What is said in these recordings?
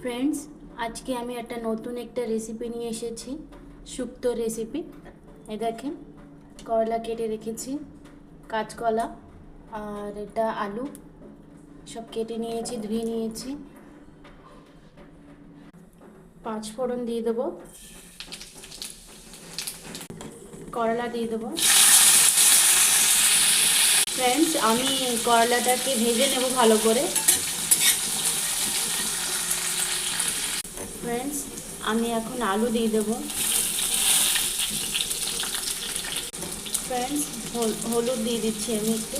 Friends, আজকে আমি একটা নতুন রেসিপি নিয়ে এসেছি, শুক্তো রেসিপি। এই দেখেন, করলা কেটে রেখেছি, কাঁচকলা আর এটা আলু সব কেটে নিয়েছি, ধুয়ে নিয়েছি। 5 ফোড়ন দিয়ে দেবো, করলা দিয়ে দেবো। ফ্রেন্ডস, আমি করলাটাকে ভেজে নেব ভালো করে। ফ্রেন্ডস, আমি এখন আলু দিয়ে দেবো। ফ্রেন্ডস, হলুদ দিয়ে দিচ্ছি আমি একটু।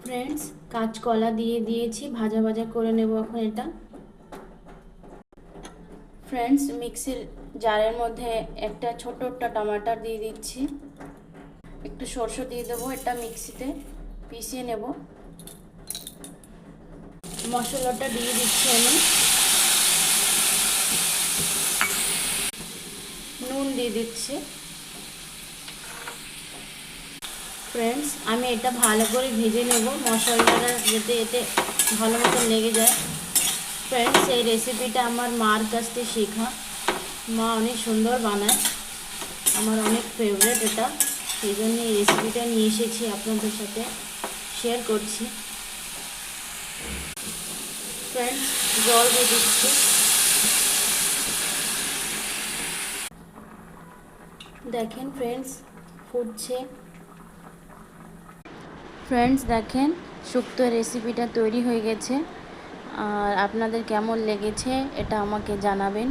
ফ্রেন্ডস, কাঁচকলা দিয়ে দিয়েছি, ভাজা ভাজা করে নেব এখন এটা। ফ্রেন্ডস, মিক্সির জারের মধ্যে একটা ছোট টমাটার দিয়ে দিচ্ছি, একটু সরষে দিয়ে দেবো, এটা মিক্সিতে পিষিয়ে নেব। মশলাটা দিয়ে দিচ্ছি আমি, নুন দিয়ে দিচ্ছি। ফ্রেন্ডস, আমি এটা ভালো করে ভেজে নেব, মশলাটা যাতে এতে ভালো মতো লেগে যায়। ফ্রেন্ডস, এই রেসিপিটা আমার মার কাছ থেকে শেখা, মা অনেক সুন্দর বানায়, আমার অনেক ফেভারিট এটা, সেই জন্য এই রেসিপিটা নিয়ে এসেছি, আপনাদের সাথে শেয়ার করছি। ফ্রেন্ডস, জল দিয়ে দিচ্ছি। দেখেন ফ্রেন্ডস, ফুটছে। ফ্রেন্ডস দেখেন, শুক্তো রেসিপিটা তৈরি হয়ে গেছে, আর আপনাদের কেমন লেগেছে এটা আমাকে জানাবেন।